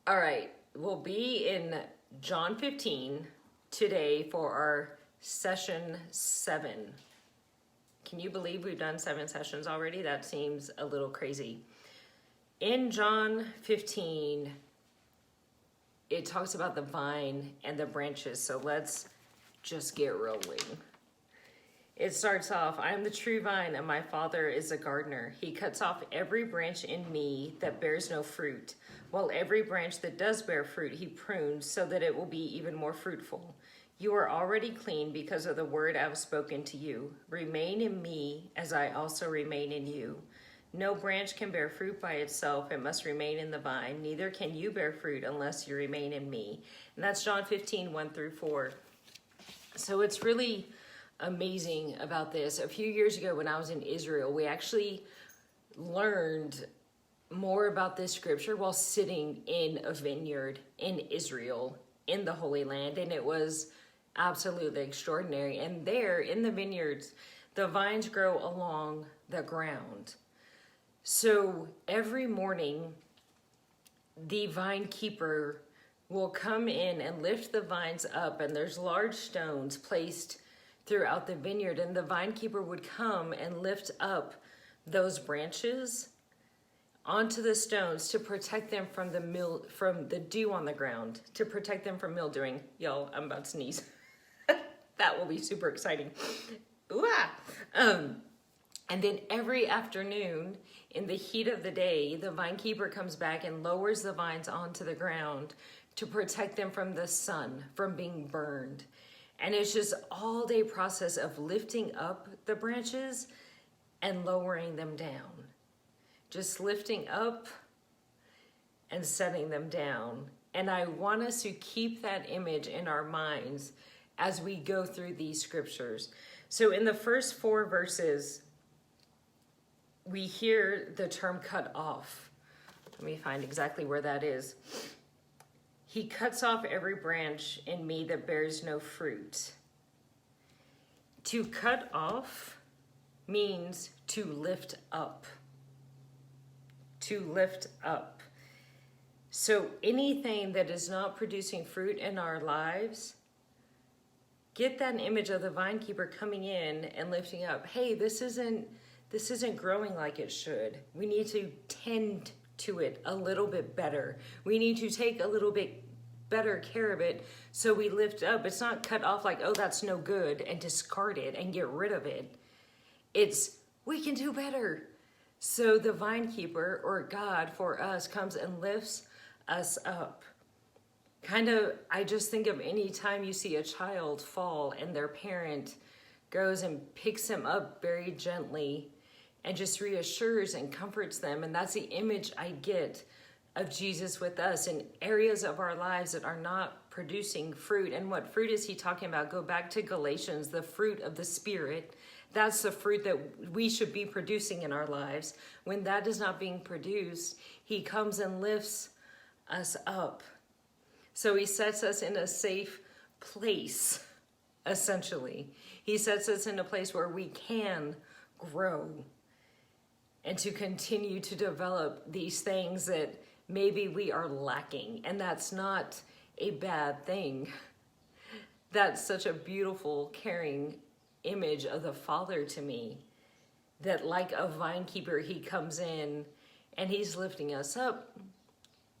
All right, we'll be in John 15 today for our session 7. Can you believe we've done 7 sessions already? That seems a little crazy. In John 15, it talks about the vine and the branches, so let's just get rolling. It starts off, I am the true vine and my Father is a gardener. He cuts off every branch in me that bears no fruit, while every branch that does bear fruit he prunes so that it will be even more fruitful. You are already clean because of the word I have spoken to you. Remain in me as I also remain in you. No branch can bear fruit by itself. It must remain in the vine. Neither can you bear fruit unless you remain in me. And that's John 15, 1 through 4. So it's really amazing about this. A few years ago when I was in Israel, we actually learned more about this scripture while sitting in a vineyard in Israel, in the Holy Land. And it was absolutely extraordinary. And there in the vineyards, the vines grow along the ground. So every morning, the vine keeper will come in and lift the vines up, and there's large stones placed throughout the vineyard, and the vine keeper would come and lift up those branches onto the stones to protect them from the dew on the ground, to protect them from mildewing. Y'all, I'm about to sneeze. That will be super exciting. Ooh-ah. And then every afternoon, in the heat of the day, the vine keeper comes back and lowers the vines onto the ground to protect them from the sun, from being burned. And it's just all day process of lifting up the branches and lowering them down. Just lifting up and setting them down. And I want us to keep that image in our minds as we go through these scriptures. So in the first 4 verses, we hear the term cut off. Let me find exactly where that is. He cuts off every branch in me that bears no fruit. To cut off means to lift up. To lift up. So anything that is not producing fruit in our lives, get that image of the vine keeper coming in and lifting up. Hey, this isn't growing like it should. We need to tend to it a little bit better. We need to take a little bit better care of it so we lift up. It's not cut off like, oh, that's no good, and discard it and get rid of it. It's, we can do better. So the vine keeper, or God for us, comes and lifts us up. Kind of, I just think of any time you see a child fall and their parent goes and picks them up very gently and just reassures and comforts them. And that's the image I get of Jesus with us in areas of our lives that are not producing fruit. And what fruit is he talking about? Go back to Galatians, the fruit of the Spirit. That's the fruit that we should be producing in our lives. When that is not being produced, he comes and lifts us up. So he sets us in a safe place, essentially. He sets us in a place where we can grow and to continue to develop these things that maybe we are lacking. And that's not a bad thing. That's such a beautiful, caring image of the Father to me, that like a vine keeper, he comes in and he's lifting us up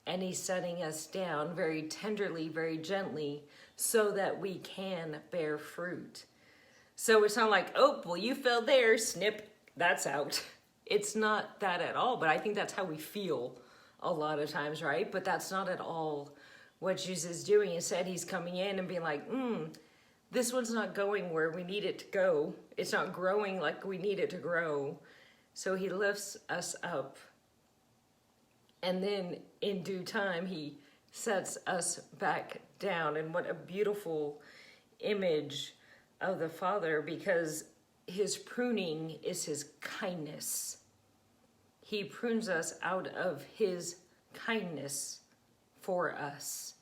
and he's setting us down very tenderly, very gently, so that we can bear fruit. So it's not like, oh, well, you fell there, snip, that's out. It's not that at all, but I think that's how we feel a lot of times, right? But that's not at all what Jesus is doing. Instead, he's coming in and being like, this one's not going where we need it to go. It's not growing like we need it to grow. So he lifts us up. And then in due time, he sets us back down. And what a beautiful image of the Father, because his pruning is his kindness. He prunes us out of his kindness for us.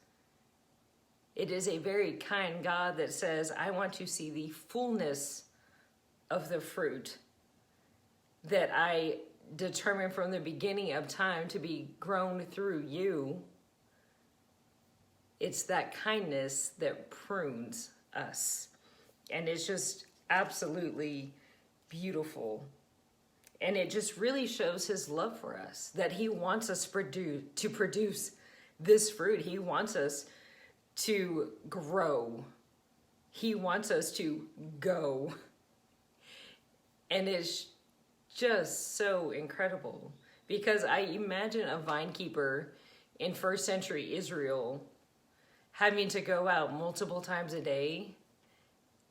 It is a very kind God that says, I want to see the fullness of the fruit that I determined from the beginning of time to be grown through you. It's that kindness that prunes us. And it's just absolutely beautiful. And it just really shows his love for us, that he wants us to produce this fruit. He wants us to grow. He wants us to go. And it's just so incredible, because I imagine a vine keeper in first century Israel having to go out multiple times a day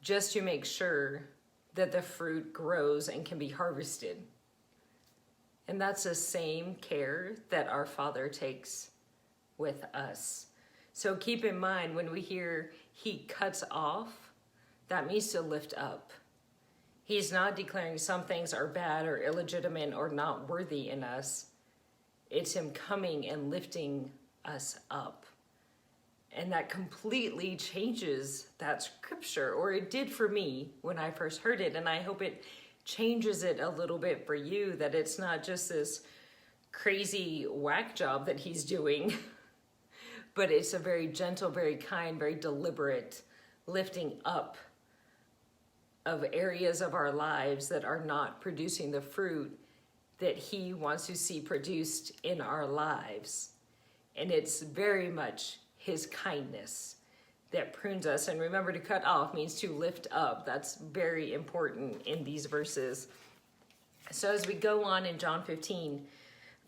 just to make sure that the fruit grows and can be harvested. And that's the same care that our Father takes with us. So keep in mind, when we hear he cuts off, that means to lift up. He's not declaring some things are bad or illegitimate or not worthy in us. It's him coming and lifting us up. And that completely changes that scripture, or it did for me when I first heard it. And I hope it changes it a little bit for you, that it's not just this crazy whack job that he's doing, but it's a very gentle, very kind, very deliberate lifting up of areas of our lives that are not producing the fruit that he wants to see produced in our lives. And it's very much his kindness that prunes us. And remember, to cut off means to lift up. That's very important in these verses. So as we go on in John 15,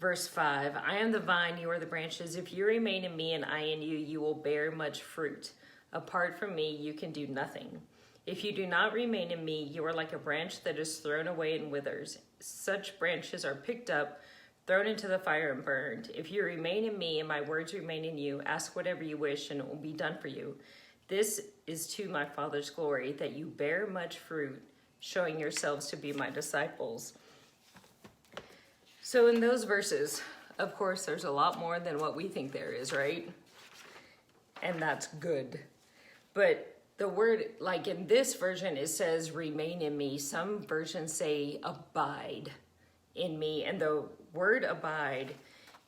verse 5, I am the vine, you are the branches. If you remain in me and I in you, you will bear much fruit. Apart from me, you can do nothing. If you do not remain in me, you are like a branch that is thrown away and withers. Such branches are picked up, thrown into the fire and burned. If you remain in me and my words remain in you, ask whatever you wish and it will be done for you. This is to my Father's glory, that you bear much fruit, showing yourselves to be my disciples. So in those verses, of course, there's a lot more than what we think there is, right? And that's good. But the word, like in this version, it says remain in me. Some versions say abide in me. And the word abide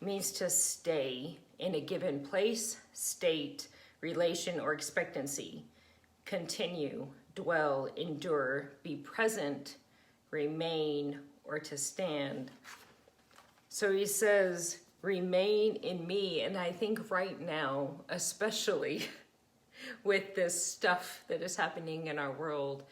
means to stay in a given place, state, relation, or expectancy. Continue, dwell, endure, be present, remain, or to stand. So he says, remain in me. And I think right now, especially with this stuff that is happening in our world,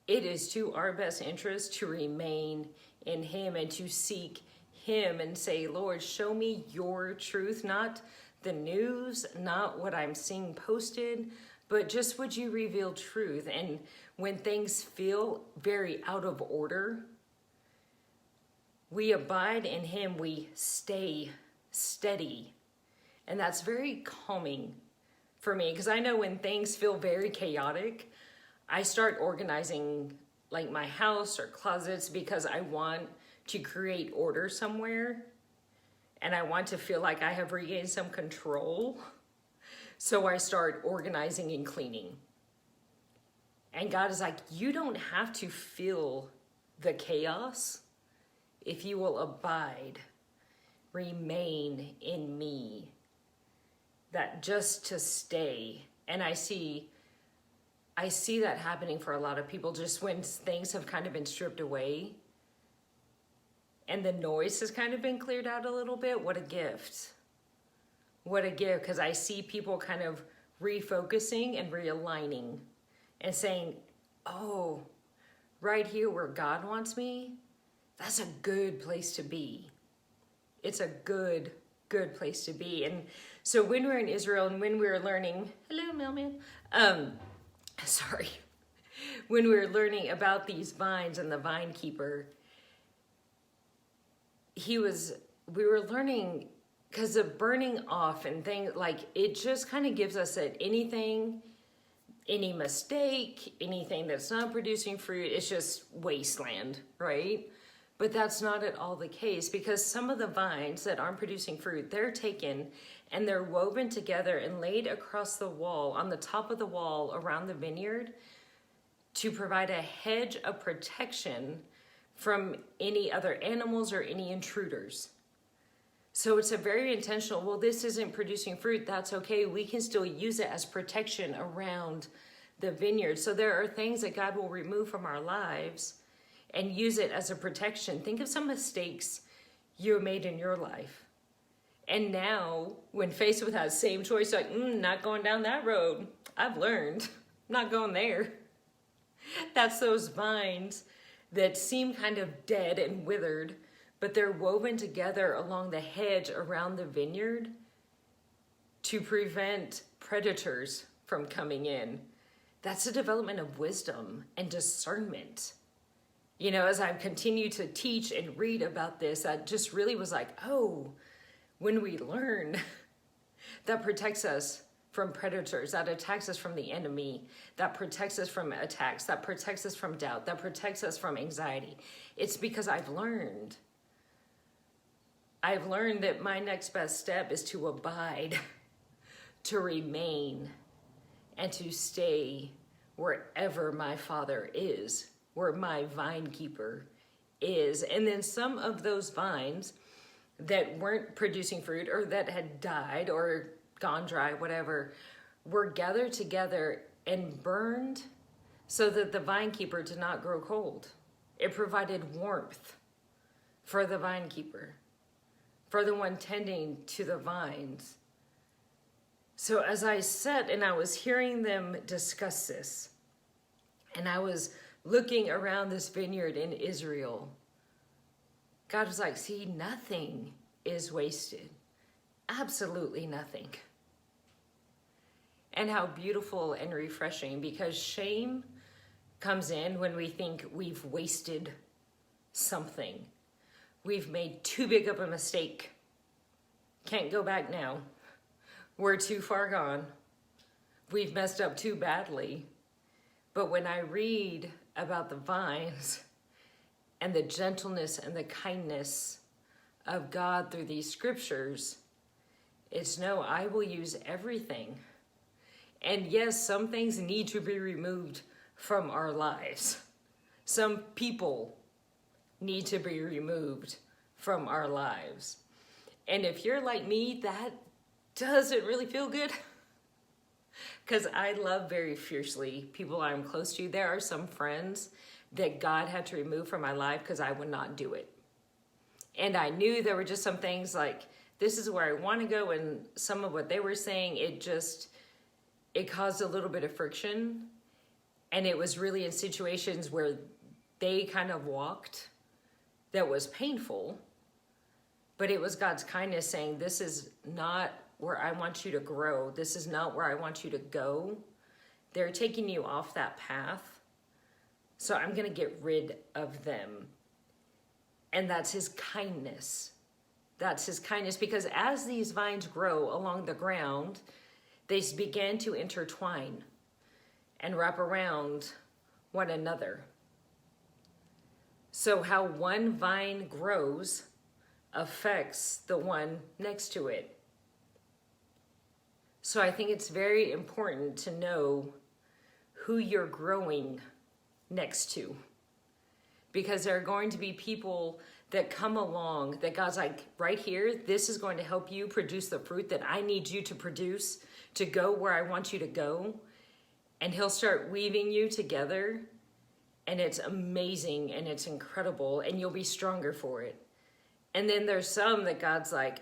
it is to our best interest to remain in him and to seek him and say, Lord, show me your truth, not the news, not what I'm seeing posted, but just would you reveal truth. And when things feel very out of order, we abide in him, we stay steady. And that's very calming for me, because I know when things feel very chaotic, I start organizing like my house or closets because I want to create order somewhere and I want to feel like I have regained some control. So I start organizing and cleaning. And God is like, you don't have to feel the chaos if you will abide, remain in me. That just to stay. And I see that happening for a lot of people, just when things have kind of been stripped away and the noise has kind of been cleared out a little bit. What a gift. What a gift, because I see people kind of refocusing and realigning and saying, oh, right here where God wants me, that's a good place to be. It's a good place to be. And so when we're in Israel and when we were learning, hello, mailman. When we were learning about these vines and the vine keeper, we were learning, because the burning off and things, like, it just kind of gives us that any mistake, anything that's not producing fruit, it's just wasteland, right? But that's not at all the case, because some of the vines that aren't producing fruit, they're taken and they're woven together and laid across the wall, on the top of the wall around the vineyard, to provide a hedge of protection from any other animals or any intruders. So it's a very intentional, well, this isn't producing fruit. That's okay. We can still use it as protection around the vineyard. So there are things that God will remove from our lives and use it as a protection. Think of some mistakes you made in your life. And now, when faced with that same choice, like, not going down that road. I've learned, I'm not going there. That's those vines that seem kind of dead and withered, but they're woven together along the hedge around the vineyard to prevent predators from coming in. That's a development of wisdom and discernment. You know, as I've continued to teach and read about this, I just really was like, oh, when we learn, that protects us from predators, that attacks us from the enemy, that protects us from attacks, that protects us from doubt, that protects us from anxiety. It's because I've learned that my next best step is to abide, to remain, and to stay wherever my Father is, where my vine keeper is. And then some of those vines that weren't producing fruit or that had died or gone dry, whatever, were gathered together and burned so that the vine keeper did not grow cold. It provided warmth for the vine keeper, for the one tending to the vines. So as I sat and I was hearing them discuss this, and I was looking around this vineyard in Israel, God was like, see, nothing is wasted. Absolutely nothing. And how beautiful and refreshing, because shame comes in when we think we've wasted something. We've made too big of a mistake. Can't go back now. We're too far gone. We've messed up too badly. But when I read about the vines and the gentleness and the kindness of God through these scriptures, it's no, I will use everything. And yes, some things need to be removed from our lives. Some people need to be removed from our lives. And if you're like me, that doesn't really feel good. Because I love very fiercely people I'm close to. There are some friends that God had to remove from my life because I would not do it. And I knew there were just some things like, this is where I want to go. And some of what they were saying, it caused a little bit of friction. And it was really in situations where they kind of walked that was painful. But it was God's kindness saying, this is not where I want you to grow. This is not where I want you to go. They're taking you off that path. So I'm going to get rid of them. And that's his kindness. That's his kindness, because as these vines grow along the ground, they begin to intertwine and wrap around one another. So how one vine grows affects the one next to it. So I think it's very important to know who you're growing next to, because there are going to be people that come along that God's like, right here, this is going to help you produce the fruit that I need you to produce to go where I want you to go. And he'll start weaving you together, and it's amazing and it's incredible, and you'll be stronger for it. And then there's some that God's like,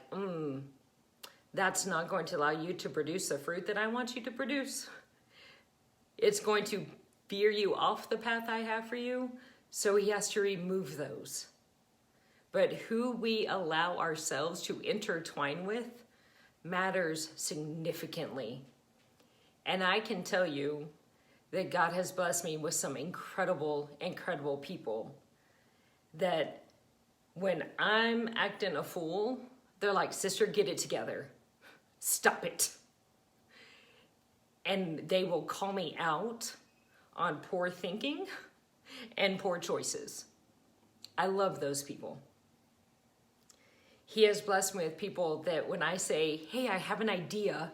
that's not going to allow you to produce the fruit that I want you to produce. It's going to veer you off the path I have for you. So he has to remove those. But who we allow ourselves to intertwine with matters significantly. And I can tell you that God has blessed me with some incredible, incredible people that when I'm acting a fool, they're like, sister, get it together. Stop it. And they will call me out on poor thinking and poor choices. I love those people. He has blessed me with people that when I say, hey, I have an idea,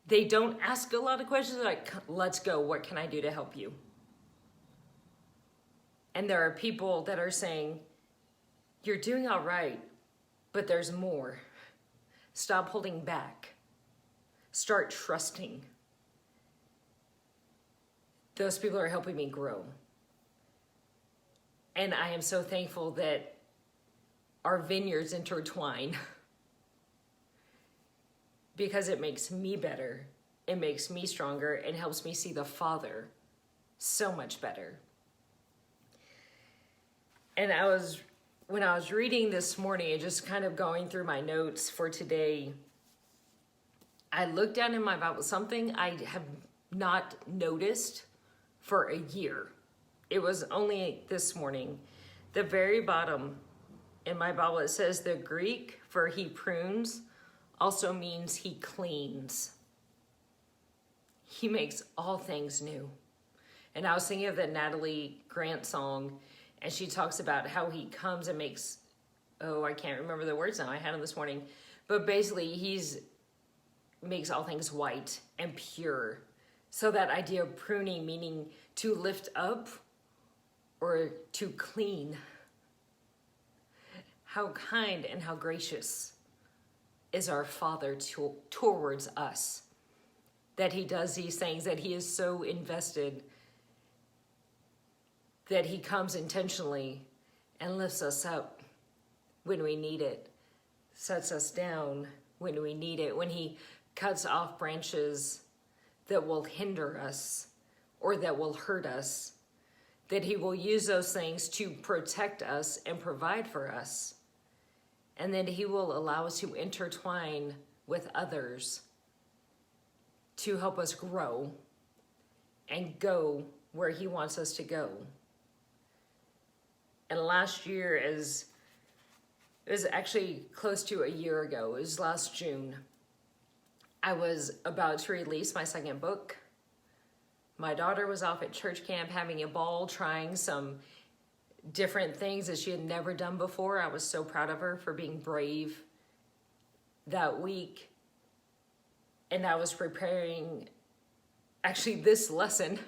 they don't ask a lot of questions. They're like, let's go. What can I do to help you? And there are people that are saying, you're doing all right. But there's more. Stop holding back. Start trusting. Those people are helping me grow. And I am so thankful that our vineyards intertwine because it makes me better. It makes me stronger and helps me see the Father so much better. And when I was reading this morning and just kind of going through my notes for today, I looked down in my Bible, something I have not noticed for a year. It was only this morning. The very bottom in my Bible, it says the Greek for he prunes also means he cleans. He makes all things new. And I was thinking of the Natalie Grant song, and she talks about how he comes and makes, I can't remember the words now, I had them this morning, but basically makes all things white and pure. So that idea of pruning, meaning to lift up or to clean. How kind and how gracious is our Father towards us, that he does these things, that he is so invested, that he comes intentionally and lifts us up when we need it, sets us down when we need it, when he cuts off branches that will hinder us or that will hurt us, that he will use those things to protect us and provide for us, and that he will allow us to intertwine with others to help us grow and go where he wants us to go. And last year, it was actually close to a year ago, it was last June, I was about to release my second book. My daughter was off at church camp having a ball, trying some different things that she had never done before. I was so proud of her for being brave that week. And I was preparing actually this lesson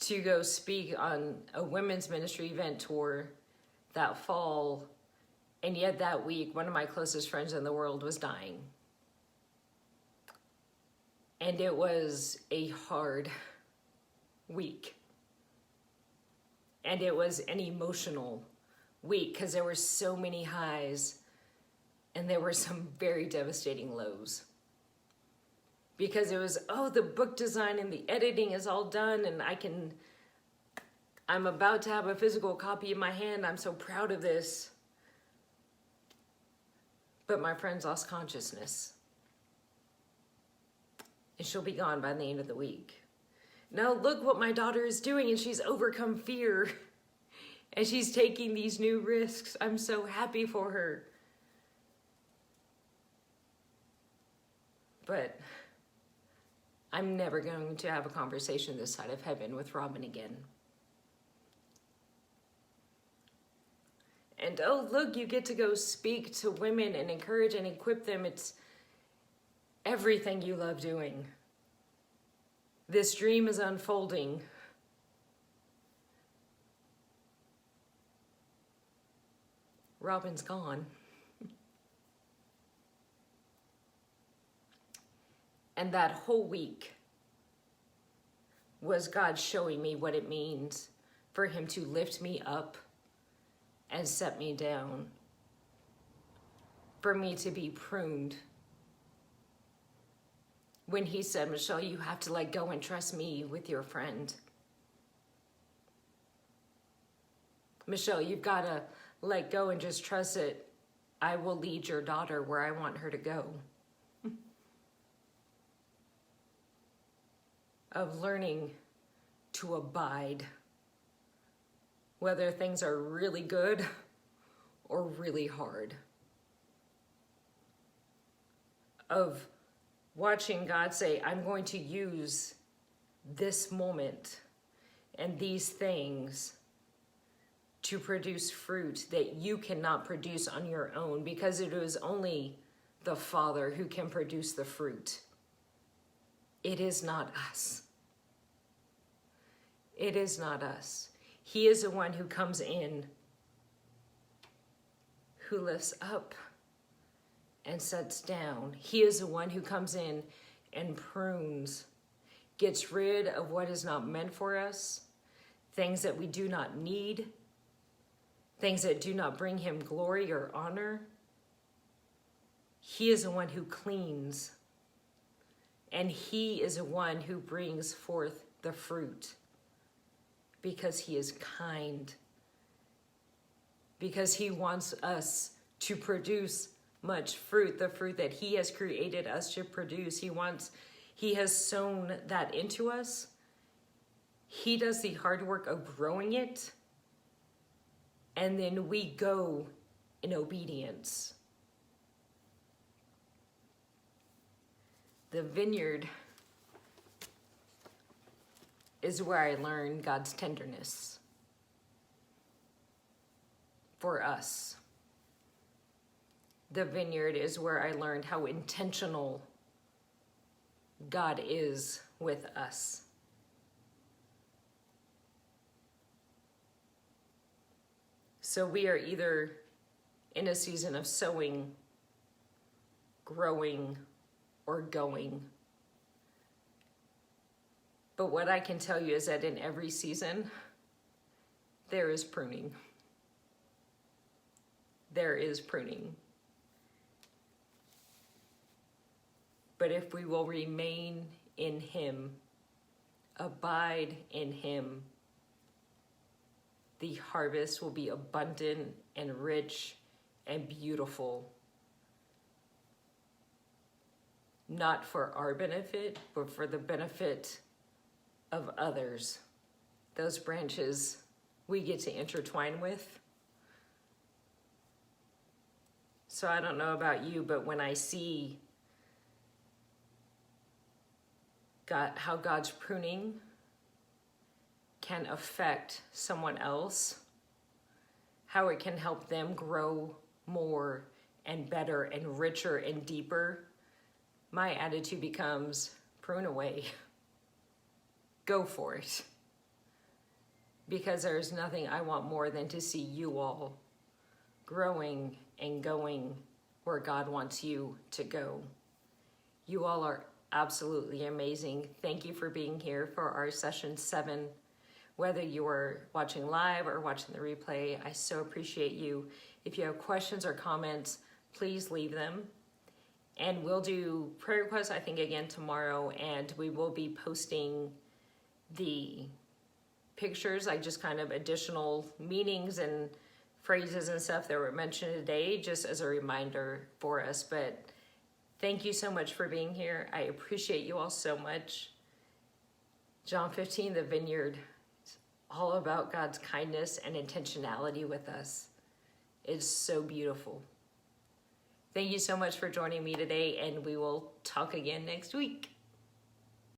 to go speak on a women's ministry event tour that fall. And yet that week, one of my closest friends in the world was dying. And it was a hard week. And it was an emotional week because there were so many highs and there were some very devastating lows. Because it was, the book design and the editing is all done and I'm about to have a physical copy in my hand. I'm so proud of this. But my friend's lost consciousness. And she'll be gone by the end of the week. Now look what my daughter is doing, and she's overcome fear. And she's taking these new risks. I'm so happy for her. But I'm never going to have a conversation this side of heaven with Robin again. And look, you get to go speak to women and encourage and equip them. It's everything you love doing. This dream is unfolding. Robin's gone. And that whole week was God showing me what it means for him to lift me up and set me down, for me to be pruned. When he said, Michelle, you have to let go and trust me with your friend. Michelle, you've got to let go and just trust it. I will lead your daughter where I want her to go. Of learning to abide, whether things are really good or really hard. Of watching God say, I'm going to use this moment and these things to produce fruit that you cannot produce on your own, because it is only the Father who can produce the fruit. It is not us. It is not us. He is the one who comes in, who lifts up and sets down. He is the one who comes in and prunes, gets rid of what is not meant for us, things that we do not need, things that do not bring him glory or honor. He is the one who cleans, and he is the one who brings forth the fruit, because he is kind, because he wants us to produce much fruit, the fruit that he has created us to produce. He has sown that into us. He does the hard work of growing it, and then we go in obedience. The vineyard is where I learned God's tenderness for us. The vineyard is where I learned how intentional God is with us. So we are either in a season of sowing, growing, or going. But what I can tell you is that in every season, there is pruning. There is pruning. But if we will remain in him, abide in him, the harvest will be abundant and rich and beautiful. Not for our benefit, but for the benefit of others. Those branches we get to intertwine with. So I don't know about you, but when I see how God's pruning can affect someone else, how it can help them grow more and better and richer and deeper, my attitude becomes, prune away. Go for it. Because there's nothing I want more than to see you all growing and going where God wants you to go. You all are absolutely amazing. Thank you for being here for our session 7. Whether you are watching live or watching the replay, I so appreciate you. If you have questions or comments, please leave them. And we'll do prayer requests, I think, again tomorrow, and we will be posting the pictures, like just kind of additional meanings and phrases and stuff that were mentioned today, just as a reminder for us. But thank you so much for being here. I appreciate you all so much. John 15, the vineyard, it's all about God's kindness and intentionality with us. It's so beautiful. Thank you so much for joining me today, and we will talk again next week.